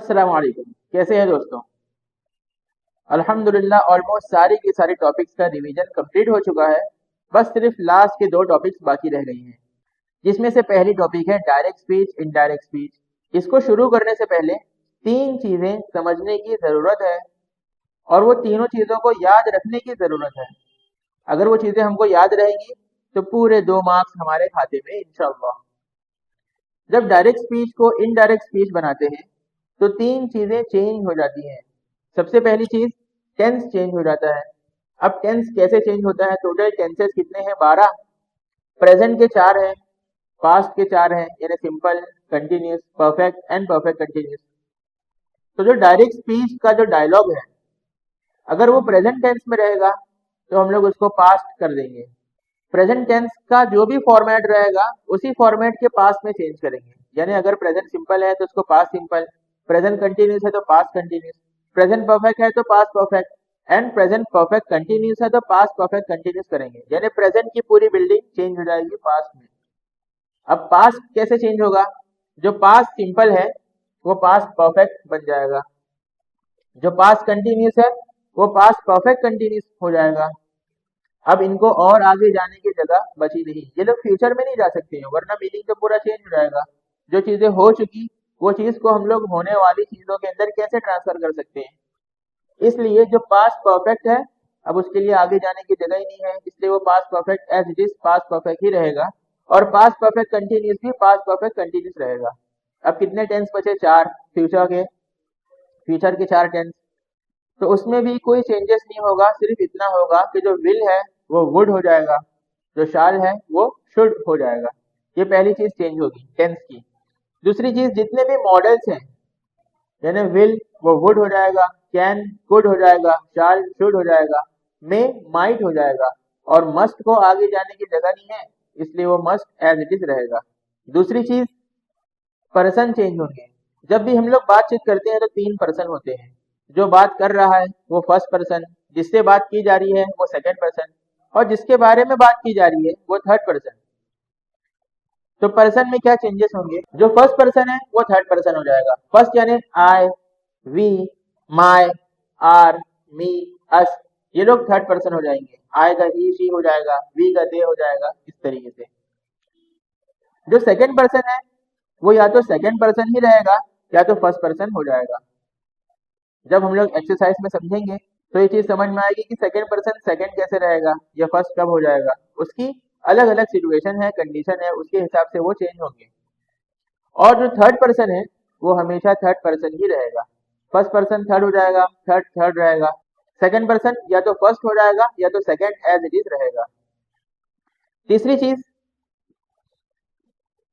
अस्सलाम वालेकुम। कैसे हैं दोस्तों? अल्हम्दुलिल्लाह ऑलमोस्ट सारी की सारी टॉपिक्स का रिवीजन कंप्लीट हो चुका है। बस सिर्फ लास्ट के दो टॉपिक्स बाकी रह गई हैं, जिसमें से पहली टॉपिक है डायरेक्ट स्पीच, इनडायरेक्ट स्पीच। इसको शुरू करने से पहले तीन चीजें समझने की जरूरत है और वो तीनों चीजों को याद रखने की जरूरत है। अगर वो चीजें हमको याद रहेंगी तो पूरे 2 मार्क्स हमारे खाते में इंशाअल्लाह। जब डायरेक्ट स्पीच को इनडायरेक्ट स्पीच बनाते हैं तो तीन चीजें चेंज हो जाती हैं। सबसे पहली चीज, टेंस चेंज हो जाता है। अब टेंस कैसे चेंज होता है? टोटल टेंसेस कितने हैं? 12। प्रेजेंट के 4 हैं, पास्ट के 4 हैं, यानी simple, continuous, perfect and perfect continuous. तो जो डायरेक्ट स्पीच का जो डायलॉग है, अगर वो प्रेजेंट टेंस में रहेगा तो हम लोग उसको पास्ट कर देंगे। प्रेजेंट टेंस का जो भी फॉर्मेट रहेगा उसी फॉर्मेट के पास्ट में चेंज करेंगे। यानी अगर प्रेजेंट सिंपल है तो उसको पास्ट सिंपल, प्रेजेंट कंटिन्यूस है तो पास्ट कंटिन्यूस, प्रेजेंट परफेक्ट है तो past perfect, and present perfect continuous है तो पास्ट परफेक्ट कंटिन्यूस करेंगे। यानी प्रेजेंट की पूरी बिल्डिंग चेंज हो जाएगी पास्ट में। अब पास्ट कैसे चेंज होगा? जो पास्ट सिंपल है वो पास्ट परफेक्ट बन जाएगा, जो पास्ट कंटिन्यूस है वो पास्ट परफेक्ट कंटिन्यूस हो जाएगा। अब इनको और आगे जाने की जगह बची नहीं, ये लोग फ्यूचर में नहीं जा सकते हैं, वरना मीनिंग तो पूरा चेंज हो जाएगा। जो चीजें हो चुकी वो चीज को हम लोग होने वाली चीजों के अंदर कैसे ट्रांसफर कर सकते हैं? इसलिए जो पास्ट परफेक्ट है, अब उसके लिए आगे जाने की जगह ही नहीं है, इसलिए वो past perfect as it is past perfect ही रहेगा। और पास्ट परफेक्ट कंटिन्यूस भी पास्ट परफेक्ट कंटिन्यूस रहेगा। अब कितने टेंस बचे? 4 फ्यूचर के 4 टेंस। तो उसमें भी कोई चेंजेस नहीं होगा, सिर्फ इतना होगा कि जो विल है वो वुड हो जाएगा, जो शाल है वो शुड हो जाएगा। ये पहली चीज चेंज होगी टेंस की। दूसरी चीज, जितने भी मॉडल्स हैं, यानी विल वो वुड हो जाएगा, कैन कुड हो जाएगा, शाल शुड हो जाएगा, मे माइट हो जाएगा, और मस्ट को आगे जाने की जगह नहीं है, इसलिए वो मस्ट एज इट इज रहेगा। दूसरी चीज, पर्सन चेंज होंगे। जब भी हम लोग बातचीत करते हैं तो 3 पर्सन होते हैं। जो बात कर रहा है वो फर्स्ट पर्सन, जिससे बात की जा रही है वो सेकंड पर्सन, और जिसके बारे में बात की जा रही है वो थर्ड पर्सन। तो पर्सन में क्या चेंजेस होंगे? जो फर्स्ट पर्सन है वो थर्ड पर्सन हो जाएगा। फर्स्ट यानी आई, वी, माई, आर, मी, अस, ये लोग थर्ड पर्सन हो जाएंगे। आई का ही शी हो जाएगा, वी का दे हो जाएगा, इस तरीके से। जो सेकंड पर्सन है वो या तो सेकंड पर्सन ही रहेगा या तो फर्स्ट पर्सन हो जाएगा। जब हम लोग एक्सरसाइज में समझेंगे तो ये चीज समझ में आएगी कि सेकंड पर्सन सेकंड कैसे रहेगा या फर्स्ट कब हो जाएगा। उसकी अलग अलग सिचुएशन है, कंडीशन है, उसके हिसाब से वो चेंज होंगे। और जो थर्ड पर्सन है वो हमेशा थर्ड पर्सन ही रहेगा। फर्स्ट पर्सन थर्ड हो जाएगा, थर्ड थर्ड रहेगा, सेकंड पर्सन या तो फर्स्ट हो जाएगा या तो सेकंड एज इट इज रहेगा। तीसरी चीज,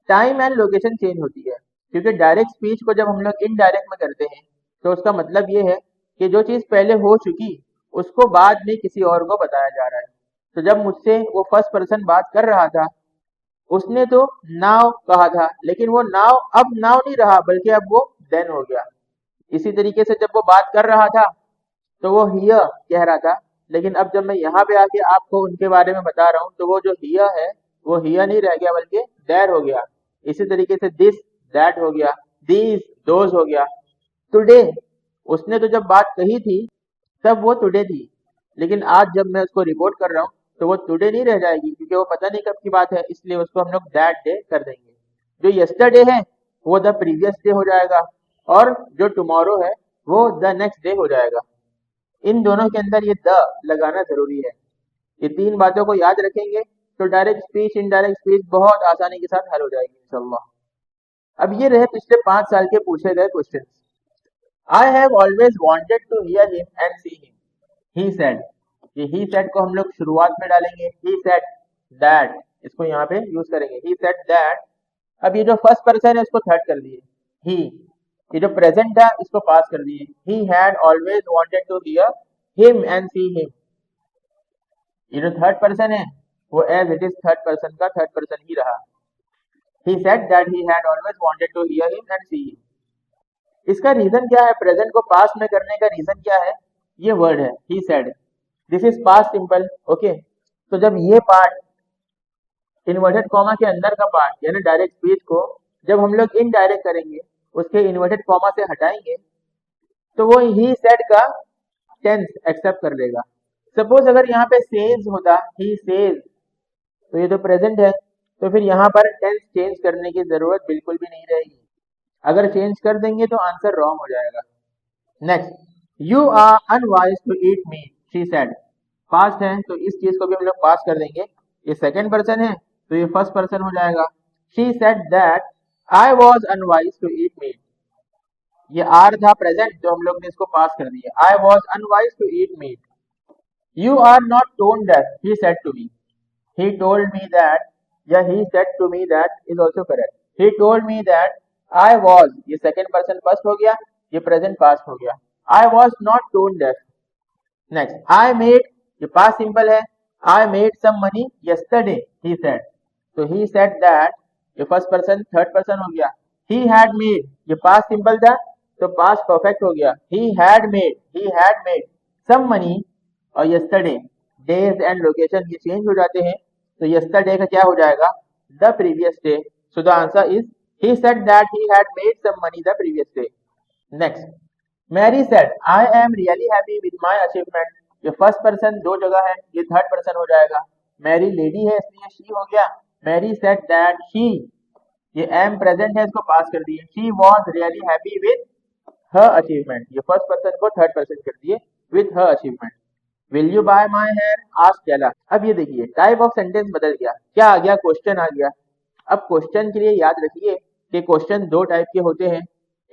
टाइम एंड लोकेशन चेंज होती है, क्योंकि डायरेक्ट स्पीच को जब हम लोग इनडायरेक्ट में करते हैं तो उसका मतलब ये है कि जो चीज पहले हो चुकी उसको बाद में किसी और को बताया जा रहा है। तो जब मुझसे वो फर्स्ट पर्सन बात कर रहा था, उसने तो नाउ कहा था, लेकिन वो नाउ अब नाउ नहीं रहा, बल्कि अब वो देन हो गया। इसी तरीके से जब वो बात कर रहा था तो वो हियर कह रहा था, लेकिन अब जब मैं यहाँ पे आके आपको उनके बारे में बता रहा हूँ तो वो जो हियर है वो हियर नहीं रह गया, बल्कि देयर हो गया। इसी तरीके से दिस दैट हो गया, दीज दोज हो गया। टुडे, उसने तो जब बात कही थी तब वो टुडे थी, लेकिन आज जब मैं उसको रिपोर्ट कर रहा हूँ तो वो टुडे नहीं रह जाएगी, क्योंकि वो पता नहीं कब की बात है, इसलिए उसको हम लोग दैट डे कर देंगे। जो यस्टरडे है वो द प्रीवियस डे हो जाएगा, और जो टुमारो है वो द नेक्स्ट डे हो जाएगा। इन दोनों के अंदर ये द लगाना जरूरी है। ये तीन बातों को याद रखेंगे तो डायरेक्ट स्पीच इनडायरेक्ट स्पीच बहुत आसानी के साथ हल हो जाएगी इंशाल्लाह। अब ये रहे पिछले 5 साल के पूछे गए question. I have always wanted to hear him and see him, he said. ये ही सेड को हम लोग शुरुआत में डालेंगे, ही सेड दैट, इसको यहाँ पे यूज करेंगे, ही सेड दैट। अब ये जो फर्स्ट पर्सन है इसको थर्ड कर दिए, ही। ये जो प्रेजेंट है इसको पास कर दिए, he had always wanted to hear him and see him. ये जो थर्ड पर्सन है वो as it is third person का थर्ड पर्सन ही रहा। He said that he had always wanted to hear him and see him. इसका reason क्या है? प्रेजेंट को पास्ट में करने का रीजन क्या है? ये वर्ड है he said, this is past simple. Okay, तो जब ये पार्ट इन्वर्टेड कॉमा के अंदर का पार्ट यानी डायरेक्ट स्पीच को जब हम लोग इनडायरेक्ट करेंगे उसके इन्वर्टेड कॉमा से हटाएंगे तो वो ही सेड का टेंस एक्सेप्ट कर लेगा। सपोज अगर यहाँ पे सेज होता, ही सेज, तो ये तो प्रेजेंट है, तो फिर यहाँ पर टेंस चेंज करने की जरूरत बिल्कुल भी नहीं रहेगी। अगर चेंज कर देंगे तो आंसर रॉन्ग हो जाएगा। Next, you are unwise to eat meat, she said. Past है तो इस चीज को भी हम लोग पास कर देंगे। ये सेकंड पर्सन है तो ये फर्स्ट पर्सन हो जाएगा। She said that I was unwise to eat meat. ये आर था प्रेजेंट तो हम लोग ने इसको पास कर दिया। I was unwise to eat meat. You are not told that, he said to me. He told me that, या he said to me that is also correct. He told me that I was, ये second person first हो गया, ये present past हो गया। I was not told that. Next, I made, ये past simple है, I made some money yesterday, he said. तो he said that, ये first person third person हो गया। He had made, ये past simple था, तो past perfect हो गया। He had made some money, और yesterday डेज एंड लोकेशन ये चेंज हो जाते हैं तो यस्टरडे का क्या हो जाएगा, the previous day. So the answer is he said that he had made some money the previous day. Next, Mary said I am really happy with my achievement. ये फर्स्ट पर्सन दो जगह है, ये third person हो जाएगा। Mary lady है इसलिए she हो गया। मैरी सेड दैट शी, ये एम प्रेजेंट है इसको पास कर दिए। She was really happy with her achievement, ये फर्स्ट पर्सन को थर्ड पर्सन कर दिए, with her achievement. Will you buy my hair, ask Kayla. अब ये देखिए टाइप ऑफ सेंटेंस बदल गया, क्या आ गया, क्वेश्चन आ गया। अब क्वेश्चन के लिए याद रखिए कि क्वेश्चन दो टाइप के होते हैं।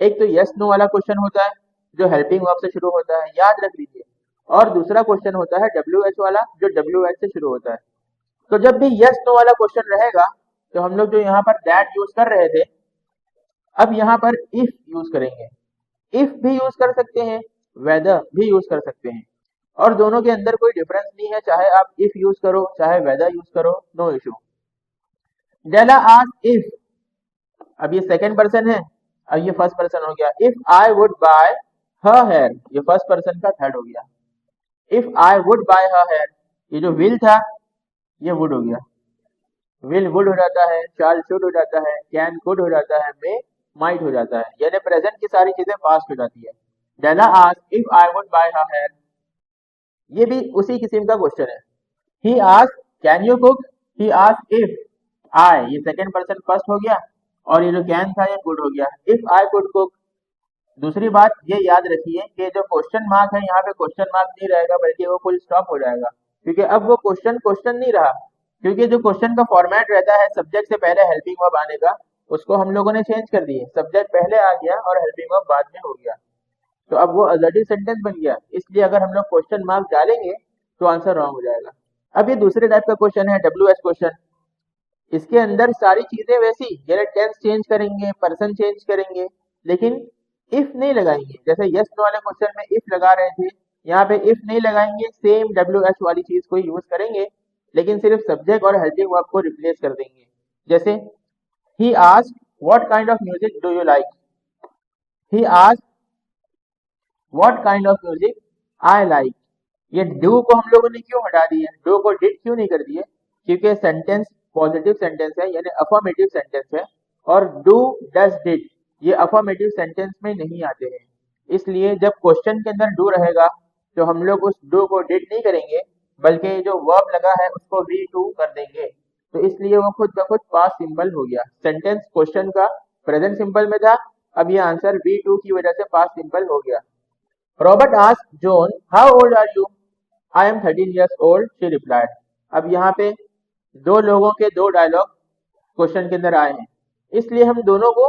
एक तो यस नो वाला क्वेश्चन होता है जो हेल्पिंग वर्ब से शुरू होता है, याद रख लीजिए। और दूसरा क्वेश्चन होता है डब्ल्यू एच वाला जो डब्ल्यू एच से शुरू होता है। तो जब भी यस नो वाला क्वेश्चन रहेगा तो हम लोग जो यहाँ पर दैट यूज कर रहे थे, अब यहाँ पर इफ यूज करेंगे। इफ भी यूज कर सकते हैं, वेदर भी यूज कर सकते हैं, और दोनों के अंदर कोई डिफरेंस नहीं है, चाहे आप इफ यूज करो चाहे वेदर यूज करो, no issue. Della asked if, अब ये सेकंड पर्सन है, अब ये फर्स्ट पर्सन हो गया। If I would buy her hair, ये फर्स्ट पर्सन का थर्ड हो गया। If I would buy her hair, ये जो विल था ये वुड हो गया। विल वुड हो जाता है, शाल शुड हो जाता है, कैन कुड हो जाता है, मे माइट हो जाता है, यानी प्रेजेंट की सारी चीजें पास्ट हो जाती है। Della asked if I would buy her hair, ये भी उसी किस्म का क्वेश्चन है। He asked can you cook, he asked if I, ये सेकंड पर्सन फर्स्ट हो गया, और ये जो कैन था ये कुड हो गया। If I could cook. दूसरी बात ये याद रखिए कि जो क्वेश्चन मार्क है यहाँ पे क्वेश्चन मार्क नहीं रहेगा बल्कि वो फुल स्टॉप हो जाएगा, क्योंकि अब वो क्वेश्चन क्वेश्चन नहीं रहा। क्योंकि जो क्वेश्चन का फॉर्मेट रहता है सब्जेक्ट से पहले हेल्पिंग वर्ब आने का, उसको हम लोगों ने चेंज कर दिए, सब्जेक्ट पहले आ गया और हेल्पिंग वर्ब बाद में हो गया। तो अब वो असर्टिव सेंटेंस बन गया, इसलिए अगर हम लोग क्वेश्चन मार्क डालेंगे तो आंसर रॉन्ग हो जाएगा। अब ये दूसरे टाइप का क्वेश्चन है डब्ल्यू एच क्वेश्चन। इसके अंदर सारी चीजें वैसी, यानी टेंस चेंज करेंगे, पर्सन चेंज करेंगे, लेकिन इफ नहीं लगाएंगे। जैसे यस नो वाले क्वेश्चन में इफ लगा रहे थे, यहाँ पे इफ नहीं लगाएंगे, सेम डब्ल्यू एच वाली चीज को यूज करेंगे, लेकिन सिर्फ सब्जेक्ट और हेल्पिंग वर्ब को रिप्लेस कर देंगे। जैसे he asked what kind of music do you like, he asked what kind of music I like. ये डू को हम लोगों ने क्यों हटा दिया, डू को डिड क्यों नहीं कर दिए, क्योंकि सेंटेंस पॉजिटिव सेंटेंस है यानी अफर्मेटिव सेंटेंस है, और डू डज डिड ये अफर्मेटिव सेंटेंस में नहीं आते हैं। इसलिए जब क्वेश्चन के अंदर डू रहेगा तो हम लोग उस डू को डिड नहीं करेंगे, बल्कि जो वर्ब लगा है उसको वी टू कर देंगे। तो इसलिए वो खुद ब खुद पास्ट सिंपल हो गया। सेंटेंस क्वेश्चन का प्रेजेंट सिंपल में था, अब ये आंसर वी टू की वजह से पास्ट सिंपल हो गया। Robert asked John how old are you, I am 13 years old, she replied. अब यहाँ पे दो लोगों के दो डायलॉग क्वेश्चन के अंदर आए हैं, इसलिए हम दोनों को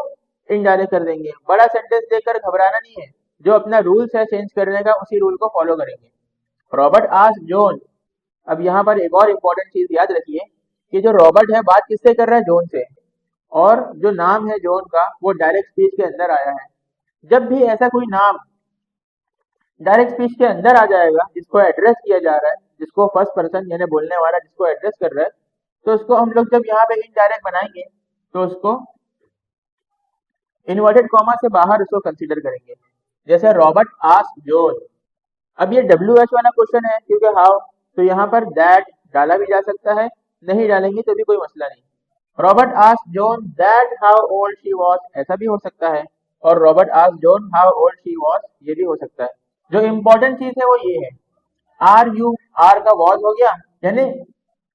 इनडायरेक्ट कर देंगे। बड़ा सेंटेंस देखकर घबराना नहीं है, जो अपना रूल्स है चेंज करने का उसी रूल को फॉलो करेंगे। रॉबर्ट आस्क्ड जॉन, अब यहाँ पर एक और इम्पोर्टेंट चीज याद रखिए कि जो रॉबर्ट है बात किससे कर रहा है, जॉन से, और जो नाम है जॉन का वो डायरेक्ट स्पीच के अंदर आया है। जब भी ऐसा कोई नाम डायरेक्ट स्पीच के अंदर आ जाएगा जिसको एड्रेस किया जा रहा है, जिसको फर्स्ट पर्सन यानी बोलने वाला जिसको एड्रेस कर रहा है, तो उसको हम लोग जब यहाँ पे इनडायरेक्ट बनाएंगे तो उसको इन्वर्टेड कॉमा से बाहर उसको कंसीडर करेंगे। जैसे रॉबर्ट आस्क्ड जॉन, अब ये डब्ल्यू एच वाला क्वेश्चन है क्योंकि हाउ, तो यहाँ पर दैट डाला भी जा सकता है, नहीं डालेंगे तो भी कोई मसला नहीं। Robert asked John that how old she was, ऐसा भी हो सकता है। और Robert asked John how old she was, ये भी हो सकता है। जो इम्पोर्टेंट चीज है वो ये है, आर का वॉज हो गया, यानी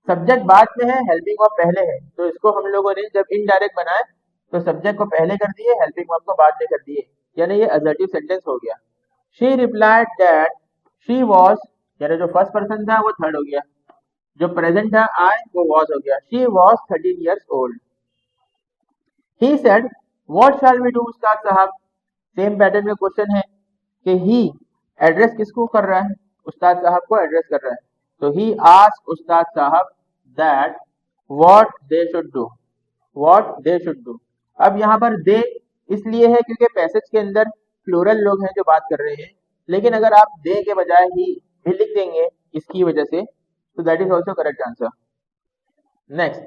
सब्जेक्ट बाद में है, हेल्पिंग वर्ब पहले है, तो इसको हम लोगों ने जब इनडायरेक्ट बनाए तो सब्जेक्ट को पहले कर दिए, हेल्पिंग वर्ब को बाद में कर दिए, यानी ये असर्टिव सेंटेंस हो गया। She replied that she was, यानी जो फर्स्ट पर्सन था वो थर्ड हो गया, जो प्रेजेंट था आई वो वॉज हो गया। She was 13 years old। He said what shall we do उस्ताद साहब, सेम पैटर्न में क्वेश्चन है कि ही एड्रेस किसको कर रहा है, उस्ताद साहब को एड्रेस कर रहा है, तो ही आस्क्ड उस्ताद साहब that what they should do, what they should do. अब यहाँ पर दे इसलिए है क्योंकि पैसेज के अंदर प्लूरल लोग हैं जो बात कर रहे हैं, लेकिन अगर आप दे के बजाय ही भी लिख देंगे इसकी वजह से, तो that is also correct answer. Next,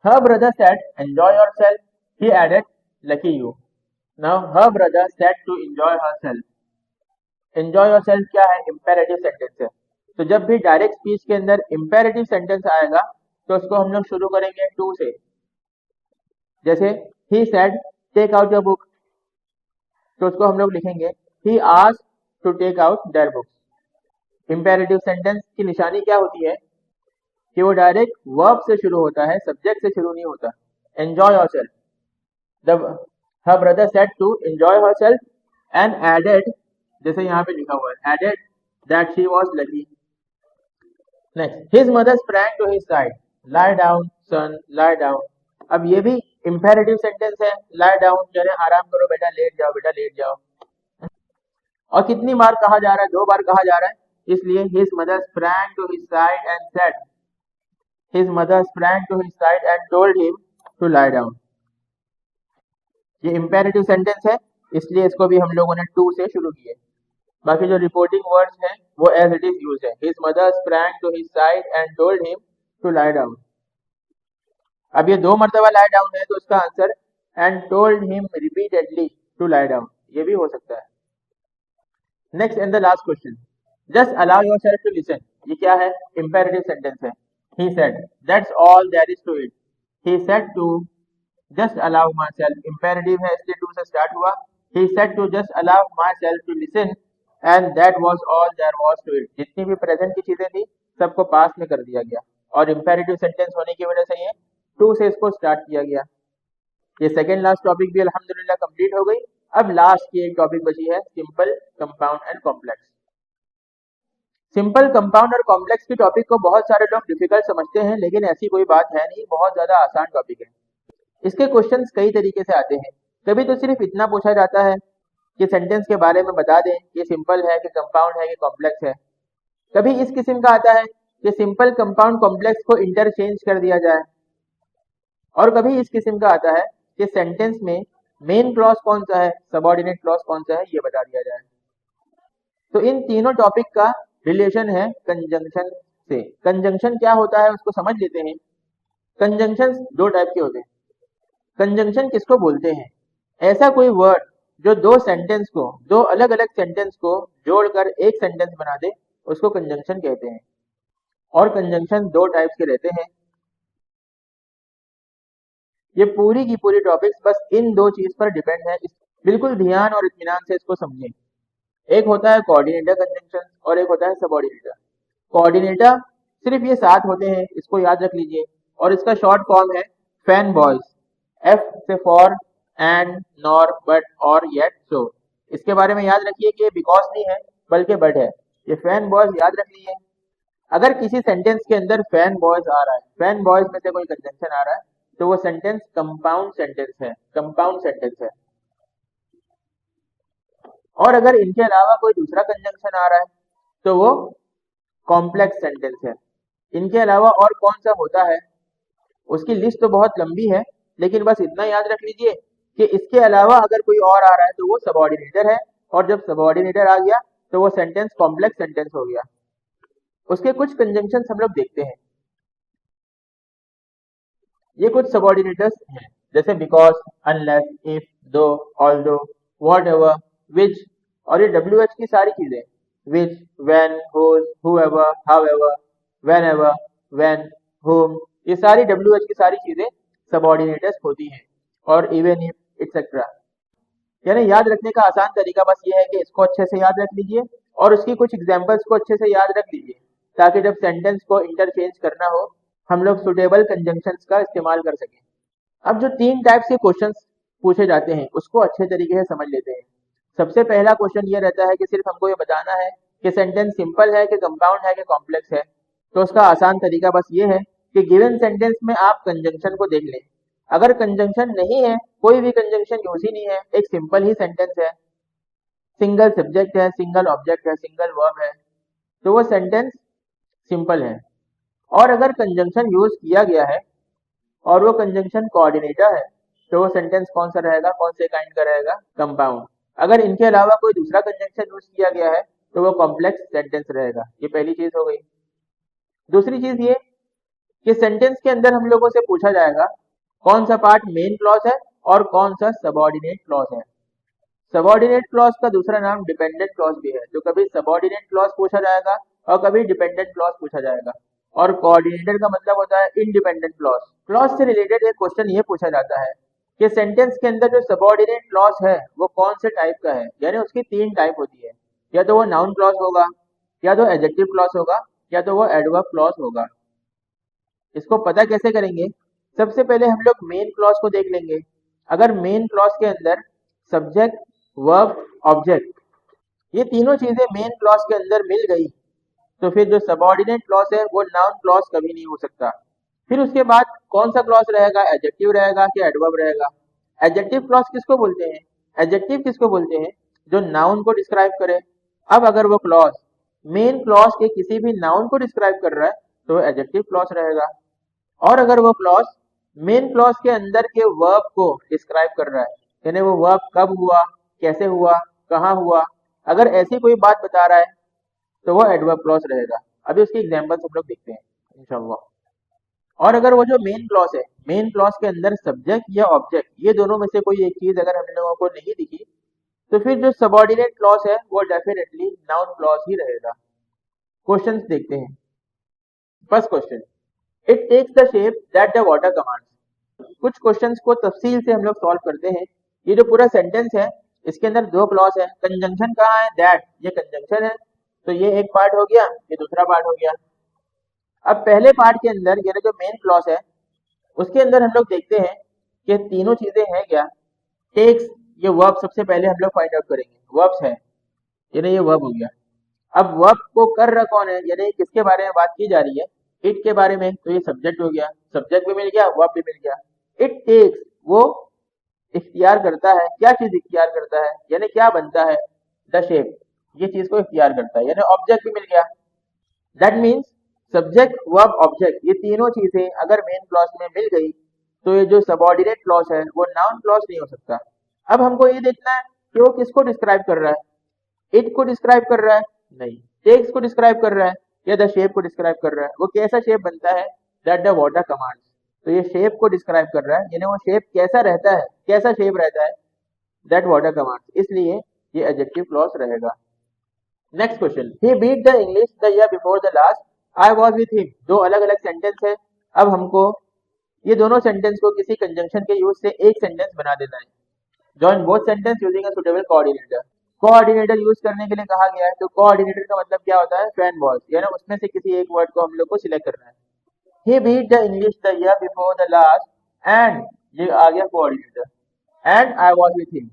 her brother said enjoy yourself, he added lucky you। now her brother said to enjoy herself, enjoy yourself क्या है, imperative sentence है, तो जब भी डायरेक्ट स्पीच के अंदर imperative sentence आएगा तो उसको हम लोग शुरू करेंगे to से, जैसे he said take out your book, तो उसको हम लोग लिखेंगे he asked to take out their books। imperative sentence की निशानी क्या होती है कि वो डायरेक्ट वर्ब से शुरू होता है, सब्जेक्ट से शुरू नहीं होता। Enjoy yourself, the her brother said to enjoy herself and added, जैसे यहाँ पे लिखा हुआ है added that she was lucky. Next, his mother sprang to his side, lie down son lie down. अब ये भी इंपेरेटिव सेंटेंस है, लाई डाउन यानी आराम करो बेटा, लेट जाओ बेटा, लेट जाओ। और कितनी बार कहा जा रहा है, 2 बार कहा जा रहा है, इसलिए his mother sprang to his side and said, his mother sprang to his side and told him to lie down। ये imperative sentence है, इसलिए इसको भी हम लोगों ने to से शुरू किए। बाकी जो रिपोर्टिंग वर्ड्स हैं वो as it is used है, his mother sprang to his side and told him to lie down। अब ये 2 मर्तबा lie down है तो इसका answer and told him repeatedly to lie down, ये भी हो सकता है। Next and the last question, just allow yourself to listen, ये क्या है, imperative sentence है। He said, that's all there is to it। He said to just allow myself, imperative है इसलिए to से start हुआ। He said to just allow myself to listen and that was all there was to it। जितनी भी present की चीजें थी सबको past में कर दिया गया, और imperative sentence होने की वजह से ये to से इसको start किया गया। ये सेकेंड लास्ट टॉपिक भी अल्हम्दुलिल्लाह कंप्लीट हो गई। अब लास्ट की एक टॉपिक बची है, simple, compound and complex. Simple, compound और कॉम्प्लेक्स की टॉपिक को बहुत सारे लोग डिफिकल्ट समझते हैं, लेकिन ऐसी कोई बात है नहीं, बहुत ज्यादा आसान टॉपिक है। इसके क्वेश्चंस कई तरीके से आते हैं। कभी तो सिर्फ इतना पूछा जाता है कि सेंटेंस के बारे में बता दें कि सिंपल है कि कंपाउंड है कि कॉम्प्लेक्स है। कभी इस किस्म का आता है कि सिंपल, कंपाउंड, कॉम्प्लेक्स को इंटरचेंज कर दिया जाए, और कभी इस किस्म का आता है कि सेंटेंस में मेन क्लॉज कौन सा है, सबऑर्डिनेट क्लॉज कौन सा है, ये बता दिया जाए। तो इन तीनों टॉपिक का रिलेशन है कंजंक्शन से। कंजंक्शन क्या होता है उसको समझ लेते हैं। कंजंक्शन 2 टाइप के होते हैं। कंजंक्शन किसको बोलते हैं, ऐसा कोई वर्ड जो 2 सेंटेंस को, 2 अलग अलग सेंटेंस को जोड़कर एक सेंटेंस बना दे, उसको कंजंक्शन कहते हैं। और कंजंक्शन 2 टाइप्स के रहते हैं। ये पूरी की पूरी टॉपिक्स बस इन 2 चीज पर डिपेंड है, बिल्कुल ध्यान और इत्मीनान से इसको समझें। एक होता है कोऑर्डिनेटर कंजंक्शन और एक होता है सबऑर्डिनेटर। कोऑर्डिनेटर सिर्फ ये 7 होते हैं, इसको याद रख लीजिए, और इसका शॉर्ट फॉर्म है फैन बॉयज। एफ से फॉर, एंड, नॉर, बट, और, येट, सो। इसके बारे में याद रखिए कि बिकॉज नहीं है बल्कि बट है। ये फैन बॉयज याद रख लीजिए। अगर किसी सेंटेंस के अंदर फैन बॉयज आ रहा है, फैन बॉयज में से कोई कंजंक्शन आ रहा है, तो वो सेंटेंस कंपाउंड सेंटेंस है, कंपाउंड सेंटेंस है। और अगर इनके अलावा कोई दूसरा कंजंक्शन आ रहा है तो वो कॉम्प्लेक्स सेंटेंस है। इनके अलावा और कौन सा होता है उसकी लिस्ट तो बहुत लंबी है, लेकिन बस इतना याद रख लीजिए कि इसके अलावा अगर कोई और आ रहा है तो वो सबऑर्डिनेटर है, और जब सबऑर्डिनेटर आ गया तो वो सेंटेंस कॉम्प्लेक्स सेंटेंस हो गया। उसके कुछ कंजंक्शन हम लोग देखते हैं। ये कुछ सबऑर्डिनेटर्स हैं, जैसे because, unless, if, though, although, whatever, which, और ये WH की सारी चीजें, which, when, whose, whoever, however, whenever, when, whom, ये सारी WH की सारी चीजें सबऑर्डिनेटर्स होती हैं, और इवन इफ, एटसेट्रा। यानी याद रखने का आसान तरीका बस ये है कि इसको अच्छे से याद रख लीजिए और उसकी कुछ एग्जाम्पल्स को अच्छे से याद रख लीजिए, ताकि जब सेंटेंस को इंटरचेंज करना हो हम लोग सुटेबल कंजंक्शंस का इस्तेमाल कर सकें। अब जो 3 टाइप्स के क्वेश्चंस पूछे जाते हैं उसको अच्छे तरीके से समझ लेते हैं। सबसे पहला क्वेश्चन ये रहता है कि सिर्फ हमको ये बताना है कि सेंटेंस सिंपल है कि कंपाउंड है कि कॉम्प्लेक्स है। तो उसका आसान तरीका बस ये है कि गिवन सेंटेंस में आप कंजंक्शन को देख लें। अगर कंजंक्शन नहीं है, कोई भी कंजंक्शन यूज ही नहीं है, एक सिंपल ही सेंटेंस है, सिंगल सब्जेक्ट है, सिंगल ऑब्जेक्ट है, सिंगल वर्ब है, तो वो सेंटेंस सिंपल है। और अगर कंजंक्शन यूज किया गया है और वो कंजंक्शन कोऑर्डिनेटर है, तो वो सेंटेंस कौन सा रहेगा, कौन से काइंड का रहेगा, कंपाउंड। अगर इनके अलावा कोई दूसरा कंजंक्शन यूज किया गया है तो वो कॉम्प्लेक्स सेंटेंस रहेगा। ये पहली चीज हो गई। दूसरी चीज ये कि सेंटेंस के अंदर हम लोगों से पूछा जाएगा कौन सा पार्ट मेन क्लॉज है और कौन सा सबऑर्डिनेट क्लॉज है। सबऑर्डिनेट क्लॉज का दूसरा नाम डिपेंडेंट क्लॉज भी है। तो कभी सबऑर्डिनेट क्लॉज पूछा जाएगा और कभी डिपेंडेंट क्लॉज पूछा जाएगा। और कोऑर्डिनेटर का मतलब होता है इंडिपेंडेंट क्लॉज। क्लॉज से रिलेटेड एक क्वेश्चन ये पूछा जाता है कि सेंटेंस के अंदर जो सबऑर्डिनेट क्लॉज है वो कौन से टाइप का है। यानी उसकी 3 टाइप होती है, या तो वो नाउन क्लॉज होगा, या तो एडजेक्टिव क्लॉज होगा, या तो वो एडवर्ब क्लॉज होगा। इसको पता कैसे करेंगे? सबसे पहले हम लोग मेन क्लॉज को देख लेंगे। अगर मेन क्लॉज के अंदर सब्जेक्ट, वर्ब, ऑब्जेक्ट, ये तीनों चीजें मेन क्लॉज के अंदर मिल गई, तो फिर जो सबऑर्डिनेट क्लॉज है वो नाउन क्लॉज कभी नहीं हो सकता। फिर उसके बाद कौन सा क्लॉज रहेगा, एडजेक्टिव रहेगा कि एडवर्ब रहेगा। एडजेक्टिव क्लॉज किसको बोलते हैं? एडजेक्टिव किसको बोलते हैं? जो नाउन को डिस्क्राइब करे। अब अगर वो क्लॉज मेन क्लॉज के किसी भी नाउन को डिस्क्राइब कर रहा है तो एडजेक्टिव क्लॉज रहेगा। और अगर वो क्लॉज मेन क्लॉज के अंदर के वर्ब को डिस्क्राइब कर रहा है, यानी वो वर्ब कब हुआ, कैसे हुआ, कहाँ हुआ, अगर ऐसी कोई बात बता रहा है तो वो एडवर्ब क्लॉज रहेगा। अभी उसकी एग्जांपल्स हम लोग देखते हैं इंशाल्लाह। और अगर वो जो मेन क्लॉज है, मेन क्लॉज के अंदर सब्जेक्ट या ऑब्जेक्ट, ये दोनों में से कोई एक चीज अगर हम लोगों को नहीं दिखी, तो फिर जो सबऑर्डिनेट क्लॉज है वो डेफिनेटली नाउन क्लॉज ही रहेगा। क्वेश्चंस देखते हैं। First question, it takes the shape that the water commands. कुछ क्वेश्चंस को तफसील से हम लोग सॉल्व करते हैं। ये जो पूरा सेंटेंस है इसके अंदर 2 क्लॉज है। कंजंक्शन कहाँ है? दैट, ये कंजंक्शन है, तो ये एक पार्ट हो गया, ये दूसरा पार्ट हो गया। अब पहले पार्ट के अंदर ये जो मेन क्लॉज है उसके अंदर हम लोग देखते हैं कि तीनों चीजें हैं क्या। टेक्स, ये वर्ब सबसे पहले हम लोग फाइंड आउट करेंगे, वर्ब्स है, यानी ये वर्ब हो गया। अब वर्ब को कर रहा कौन है, यानी किसके बारे में बात की जा रही है? इट के बारे में, तो ये सब्जेक्ट हो गया, सब्जेक्ट भी मिल गया, वर्ब भी मिल गया। इट टेक्स, वो इख्तियार करता है, क्या चीज इख्तियार करता है, यानी क्या बनता है, द शेप, ये चीज को इख्तियार करता है, यानी ऑब्जेक्ट भी मिल गया। That means subject, verb, object, ये तीनों चीजें अगर मेन क्लॉज में मिल गई तो ये जो सबऑर्डिनेट क्लॉज है वो नाउन क्लॉज नहीं हो सकता। अब हमको ये देखना है कि वो किसको डिस्क्राइब कर रहा है। इट को डिस्क्राइब कर रहा है? नहीं। टेक्स को डिस्क्राइब कर रहा है या द शेप को डिस्क्राइब कर रहा है? वो कैसा शेप बनता है? That the water commands. तो ये शेप को डिस्क्राइब कर रहा है, यानी वो शेप कैसा रहता है, कैसा शेप रहता है, दैट वाटर कमांड्स, इसलिए ये एडजेक्टिव क्लॉज रहेगा। Next question, he beat the English the year before the last, I was with him. दो अलग अलग सेंटेंस है। अब हमको ये दोनों सेंटेंस को किसी कंजंक्शन के यूज से एक सेंटेंस बना देना है। Join both sentence using a suitable coordinator. Coordinator use करने के लिए कहा गया है, तो कोऑर्डिनेटर का मतलब क्या होता है? फैन बॉल्स, यानी उसमें से किसी एक वर्ड को हम लोग को सिलेक्ट करना है। He beat the English the year before the last and, ये आ गया coordinator, and I was with him.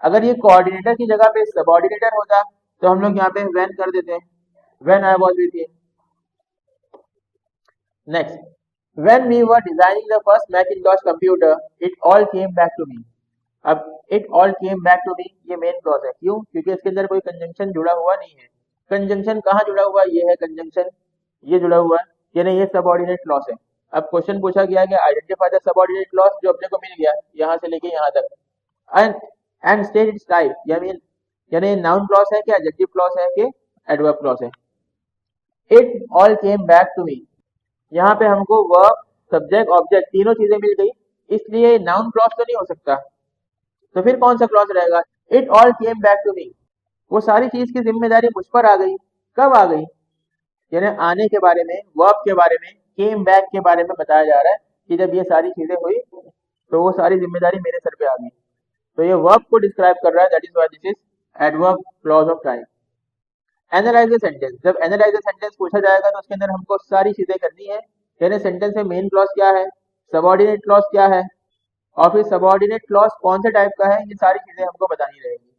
अगर ये कोऑर्डिनेटर की जगह पे सबऑर्डिनेटर होता तो हम लोग यहाँ पे व्हेन कर देते हैं, when I was with him. Next, when we were designing the first Macintosh computer it all came back to me. अब it all came back to me ये मेन क्लॉज है। क्यों? क्योंकि इसके अंदर कोई कंजंक्शन जुड़ा हुआ नहीं है। कंजंक्शन कहाँ जुड़ा हुआ है? ये है कंजंक्शन, ये जुड़ा हुआ है, यानी ये सबऑर्डिनेट क्लॉज है। अब क्वेश्चन पूछा गया कि आइडेंटिफाई द सबऑर्डिनेट क्लॉज, जो अपने को मिल गया यहाँ से लेके यहाँ तक। एंड स्टेट इट्स टाइप, यानी नाउन क्लॉज है कि एडजेक्टिव क्लॉज है कि एडवर्ब क्लॉज है। It all came back to me, यहाँ पे हमको वर्ब, सब्जेक्ट, ऑब्जेक्ट तीनों चीजें मिल गई, इसलिए नाउन क्लॉज तो नहीं हो सकता। तो फिर कौन सा क्लॉज रहेगा? It all came back to me, वो सारी चीज की जिम्मेदारी मुझ पर आ गई। कब आ गई? यानी आने के बारे में, वर्ब के बारे में, केम बैक के बारे में बताया जा रहा है कि जब ये सारी चीजें हुई तो वो सारी जिम्मेदारी मेरे सर पे आ गई। तो ये वर्ब को डिस्क्राइब कर रहा है, that is why this is adverb clause of time. Analyse the sentence, जब एनालाइज द सेंटेंस पूछा जाएगा तो उसके अंदर हमको सारी चीजें करनी है, यानी सेंटेंस में मेन क्लॉज क्या है, सबऑर्डिनेट क्लॉज क्या है, और फिर सबऑर्डिनेट क्लॉज कौन से टाइप का है, ये सारी चीजें हमको बतानी रहेगी।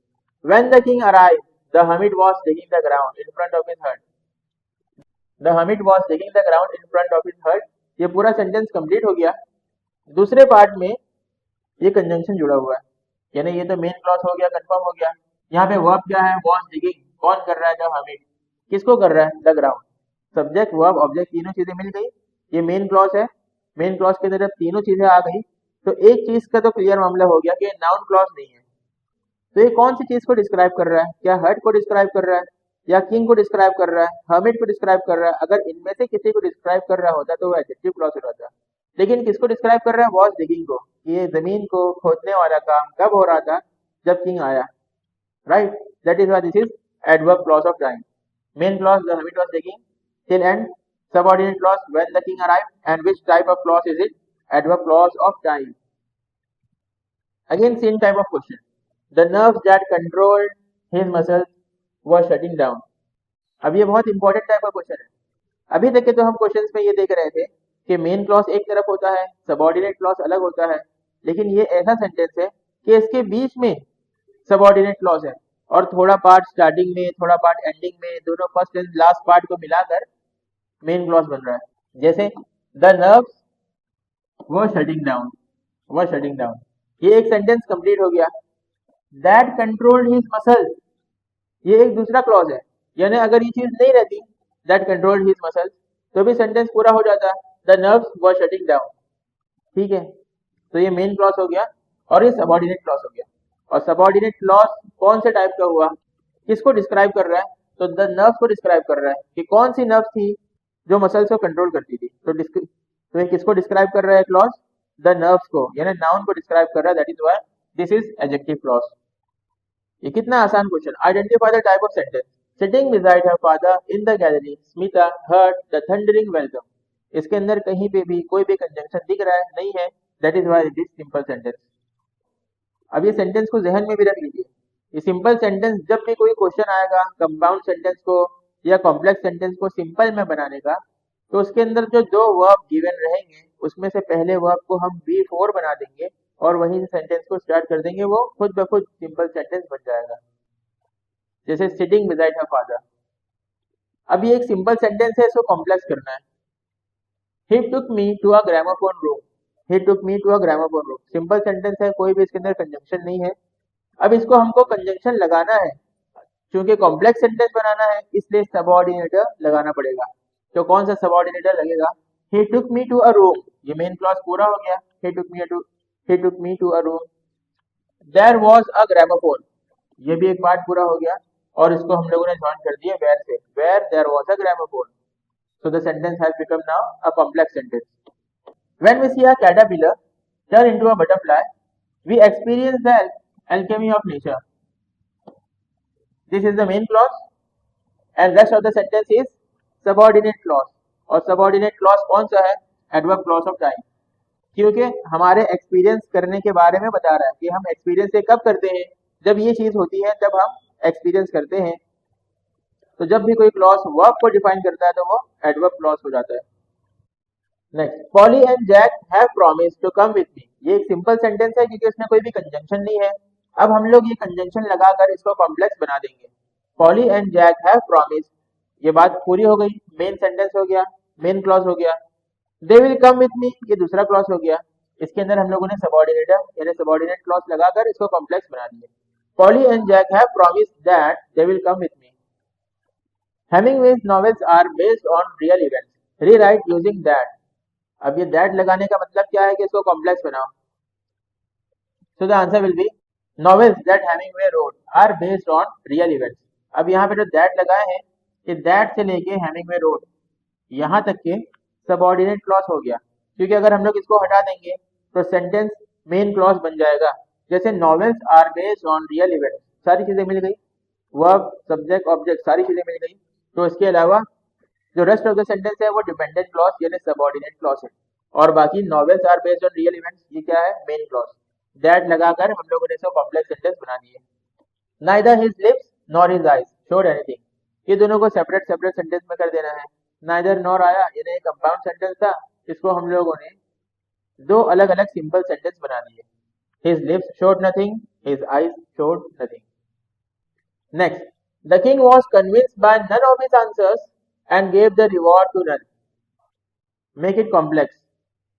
When the king arrived the hermit was digging the ground in front of his hut, the hermit was digging the ground in front of his hut, ये पूरा सेंटेंस कंप्लीट हो गया। दूसरे पार्ट में ये कंजंक्शन जुड़ा हुआ है, यानी ये तो मेन क्लॉज हो गया, कंफर्म हो गया। यहाँ पे वर्ब क्या है, वाज डिगिंग, कौन कर रहा है, द हर्मिट, किसको कर रहा है, the ground. Subject verb object तीनों चीजें मिल गई, ये मेन क्लॉज है। मेन क्लॉज के अंदर जब तीनों चीजें आ गई तो एक चीज का तो क्लियर मामला हो गया कि नाउन क्लॉज नहीं है। तो ये कौन सी चीज को डिस्क्राइब कर रहा है, क्या हर्ट को डिस्क्राइब कर रहा है, या किंग को डिस्क्राइब कर रहा है, हर्मिट को डिस्क्राइब कर रहा है। अगर इनमें से किसी को डिस्क्राइब कर रहा होता तो वो एडजेक्टिव क्लॉज हो जाता, लेकिन किसको डिस्क्राइब कर रहा है, वॉज डिगिंग को। ये जमीन को खोदने वाला काम कब हो रहा था, जब किंग आया, right. That is why this is adverb clause of time. Main clause the hermit was digging till end, subordinate clause when the king arrived, and which type of clause is it, adverb clause of time. Again same type of question, the nerves that controlled his muscles were shutting down। अब ये बहुत important type का question है। अभी तक के तो हम क्वेश्चंस में ये देख रहे थे कि मेन क्लॉज एक तरफ होता है, सबऑर्डिनेट क्लॉज अलग होता है, लेकिन ये ऐसा सेंटेंस है कि इसके बीच में सबऑर्डिनेट क्लॉज है और थोड़ा पार्ट स्टार्टिंग में, थोड़ा पार्ट एंडिंग में, दोनों फर्स्ट एंड लास्ट पार्ट को मिलाकर मेन क्लॉज बन रहा है। जैसे the nerves were shutting down, were shutting down, ये एक सेंटेंस कंप्लीट हो गया। दैट कंट्रोल्ड हिज मसल्स, ये एक दूसरा क्लॉज है, यानी अगर ये चीज नहीं रहती दैट कंट्रोल्ड हिज मसल्स तो भी सेंटेंस पूरा हो जाता, the nerves were shutting down. ठीक है, तो ये मेन क्लॉज हो गया और ये सबऑर्डिनेट क्लॉज हो गया। और सबऑर्डिनेट क्लॉज कौन से टाइप का हुआ, किसको डिस्क्राइब कर रहा है, तो द नर्व्स को डिस्क्राइब कर रहा है कि कौन सी नर्व्स थी जो मसल्स को कंट्रोल करती थी। तो ये किसको डिस्क्राइब कर रहा है क्लॉज, द नर्व्स को, यानी नाउन को डिस्क्राइब कर रहा है, that is why this is adjective clause. ये कितना आसान question. Identify the type of sentence, sitting beside her father in the gallery Smita heard the thundering welcome, इसके अंदर कहीं पे भी कोई भी कंजंक्शन दिख रहा है, नहीं है, that is why it is simple sentence. अब ये सेंटेंस को जहन में भी रख लीजिए, ये सिंपल सेंटेंस जब भी कोई क्वेश्चन आएगा कंपाउंड सेंटेंस को या कॉम्प्लेक्स सेंटेंस को सिंपल में बनाने का, तो उसके अंदर जो दो वर्ब गिवन रहेंगे उसमें से पहले वर्ब को हम V4 बना देंगे और वहीं से सेंटेंस को स्टार्ट कर देंगे, वो खुद ब खुद सिंपल सेंटेंस बन जाएगा। जैसे सिटिंग बिसाइड हर फादर, अब ये एक सिंपल सेंटेंस है, इसको कॉम्प्लेक्स करना है। He took me to a gramophone room, he took me to a gramophone room, simple sentence है, कोई भी इसके अंदर कंजंक्शन नहीं है। अब इसको हमको कंजंक्शन लगाना है, क्योंकि कॉम्प्लेक्स सेंटेंस बनाना है इसलिए सबऑर्डिनेटर लगाना पड़ेगा। तो कौन सा सबऑर्डिनेटर लगेगा, he took me to a room, ये मेन क्लॉज पूरा हो गया, he took me to a room, there was a gramophone, ये भी एक पार्ट पूरा हो गया और इसको हम लोगों ने ज्वाइन कर दिया where से, where there was a gramophone, so the sentence has become now a complex sentence। when we see a caterpillar turn into a butterfly we experience the alchemy of nature, this is the main clause and rest of the sentence is subordinate clause। और subordinate clause कौन सा है, adverb clause of time, क्योंकि हमारे experience करने के बारे में बता रहा है कि हम एक्सपीरियंस से कब करते हैं, जब ये चीज होती है तब हम एक्सपीरियंस करते हैं। तो जब भी कोई क्लॉज वर्ब को डिफाइन करता है तो वो एडवर्ब क्लॉज हो जाता है। Next, Polly and Jack have promised to come with me, ये एक सिंपल सेंटेंस है क्योंकि उसमें कोई भी कंजंक्शन नहीं है। अब हम लोग ये कंजंक्शन लगाकर इसको कॉम्प्लेक्स बना देंगे। Polly and Jack have promised, ये बात पूरी हो गई, मेन सेंटेंस हो गया, मेन क्लॉज हो गया। दे विल कम विथ मी, ये दूसरा क्लॉज हो गया, इसके अंदर हम लोगों ने सबऑर्डिनेटर यानी सबऑर्डिनेट क्लॉज लगाकर इसको कॉम्प्लेक्स बना दिया। Polly and Jack have promised that they will come with me. Hemingway's novels are based on real events, rewrite using that, अब ये दैट लगाने का मतलब क्या है कि इसको कॉम्प्लेक्स बनाओ। So the answer will be novels that Hemingway wrote are based on real events. अब यहाँ पे जो दैट लगाए हैं, ये दैट से लेके हेमिंगवे रोट यहाँ तक के सबऑर्डिनेट क्लॉज हो गया, क्योंकि अगर हम लोग इसको हटा देंगे तो सेंटेंस मेन क्लॉज बन जाएगा। जैसे novels are based on real events, सारी चीजें मिल गई, वर्ब सब्जेक्ट ऑब्जेक्ट सारी चीजें मिल गई। तो इसके अलावा जो रेस्ट ऑफ द सेंटेंस है वो डिपेंडेंट क्लॉज यानी सबऑर्डिनेट क्लॉज है, और बाकी novels are based on real events ये क्या है, मेन क्लॉज। दैट लगाकर हम लोगों ने इसको कॉम्प्लेक्स सेंटेंस बना दिए। Neither his lips nor his eyes showed anything, ये दोनों को सेपरेट सेपरेट सेंटेंस में कर देना है। नाइदर नॉर आया, ये कंपाउंड सेंटेंस था, इसको हम लोगों ने दो अलग अलग सिंपल सेंटेंस बना दिए। His lips showed nothing, his eyes showed nothing. Next, the king was convinced by none of his answers and gave the reward to none. Make it complex.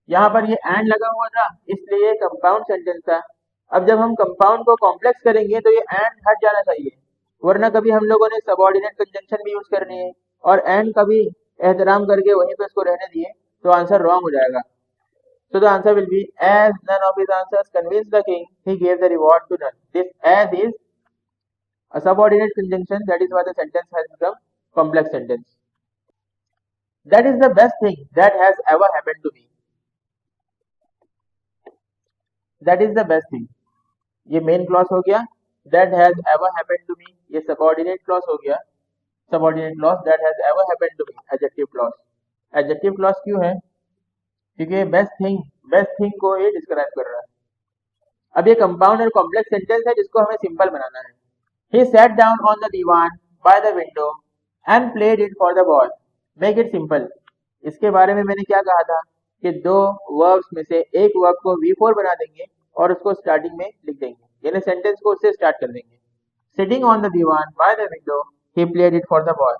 यहाँ पर ये एंड लगा हुआ था, इसलिए कंपाउंड सेंटेंस था। अब जब हम कंपाउंड को कॉम्प्लेक्स करेंगे तो ये एंड हट जाना चाहिए, वरना कभी हम लोगों ने सबऑर्डिनेट कंजंक्शन भी यूज करनी है और एंड का भी एहतराम करके वहीं पे उसको रहने दिए तो आंसर रॉन्ग हो जाएगा। So the answer will be, as none of his answers convinced the king, he gave the reward to none. This as is a subordinate conjunction, that is why the sentence has become complex sentence. That is the best thing that has ever happened to me. That is the best thing. ये main clause हो गया, that has ever happened to me, ये subordinate clause हो गया, subordinate clause that has ever happened to me, adjective clause. Adjective clause क्यों है? क्योंकि best thing को ये डिस्क्राइब कर रहा है। अब ये कंपाउंड और कॉम्प्लेक्स सेंटेंस है जिसको हमें सिंपल बनाना है। He sat down on the divan by the window and played it for the boy. Make it simple. इसके बारे में मैंने क्या कहा था कि दो वर्ब्स में से एक वर्ब को V4 बना देंगे और उसको स्टार्टिंग में लिख देंगे, यानी सेंटेंस को उससे स्टार्ट कर देंगे। Sitting on the divan by the window he played it for the boy.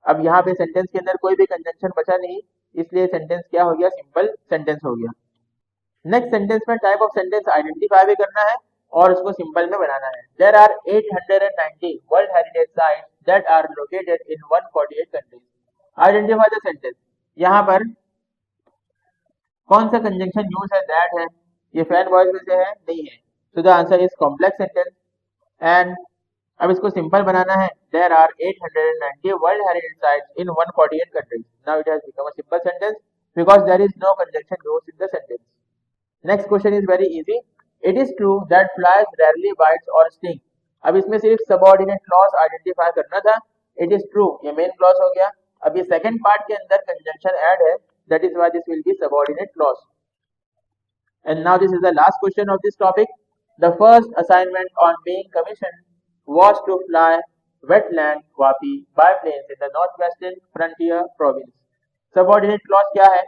अब यहाँ पे सेंटेंस के अंदर कोई भी कंजंक्शन बचा नहीं, इसलिए सेंटेंस क्या हो गया, सिंपल सेंटेंस हो गया। नेक्स्ट सेंटेंस में टाइप ऑफ सेंटेंस आइडेंटिफाई भी करना है और उसको सिंपल में बनाना है। There are 890 world heritage sites that are located in 148 countries. Identify the sentence. यहाँ पर कौन सा कंजंक्शन यूज है, दैट है, ये फैन वॉइस में से है, नहीं है। सो the answer is complex sentence. And अब इसको सिंपल बनाना है। There are 890 World Heritage Sites in 148 countries. Now it has become a simple sentence because there is no conjunction used in the sentence. Next question is very easy. It is true that flies rarely bites or sting. अब इसमें सिर्फ subordinate clause identify करना था। It is true, ये main clause हो गया। अब ये second part के अंदर conjunction add है, that is why this will be subordinate clause. And now this is the last question of this topic. The first assignment on being commissioned was to fly wetland Vapi biplanes in the northwestern frontier province. Subordinate clause क्या है?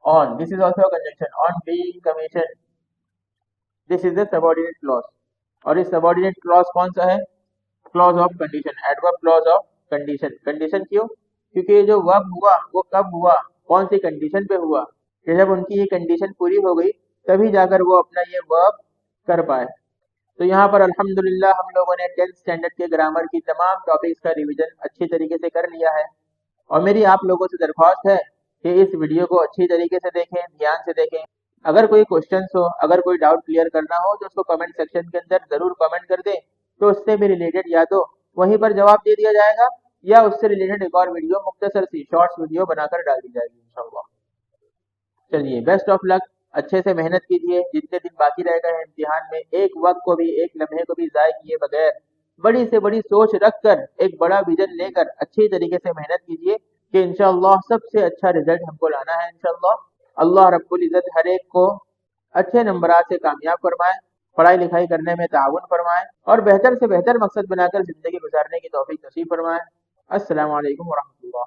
On. This is also a conjunction. On being commissioned. This is the subordinate clause. और इस subordinate clause कौन सा है? Clause of condition. Adverb clause of condition. Condition क्यों? क्योंकि जो verb हुआ वो कब हुआ, कौन सी condition पे हुआ, कि जब उनकी ये condition पूरी हो गई तभी जाकर वो अपना ये verb कर पाए। तो यहाँ पर अल्हम्दुलिल्लाह हम लोगों ने 10th स्टैंडर्ड के ग्रामर की तमाम टॉपिक्स का रिवीजन अच्छी तरीके से कर लिया है। और मेरी आप लोगों से दरख्वास्त है कि इस वीडियो को अच्छी तरीके से देखें, ध्यान से देखें। अगर कोई क्वेश्चन हो, अगर कोई डाउट क्लियर करना हो तो उसको कमेंट सेक्शन के अंदर ज़रूर कमेंट कर दें, तो उससे भी रिलेटेड या तो वहीं पर जवाब दे दिया जाएगा या उससे रिलेटेड एक और वीडियो मुख्तसर सी शॉर्ट्स वीडियो बनाकर डाल दी जाएगी इंशाअल्लाह। चलिए, बेस्ट ऑफ लक। अच्छे से मेहनत कीजिए। जितने दिन बाकी रह गए हैं इम्तिहान में, एक वक्त को भी, एक लम्हे को भी ज़ाय किए बगैर बड़ी से बड़ी सोच रखकर, एक बड़ा विजन लेकर अच्छी तरीके से मेहनत कीजिए कि इंशाअल्लाह सबसे अच्छा रिजल्ट हमको लाना है। इंशाअल्लाह अल्लाह रब्बुल इज़्ज़त हर एक को अच्छे नंबरात से कामयाब फरमाए, पढ़ाई लिखाई करने में ताउन फरमाए और बेहतर से बेहतर मकसद बनाकर ज़िंदगी गुजारने की तौफीक नसीब फरमाए। अस्सलामु अलैकुम व रहमतुल्लाह।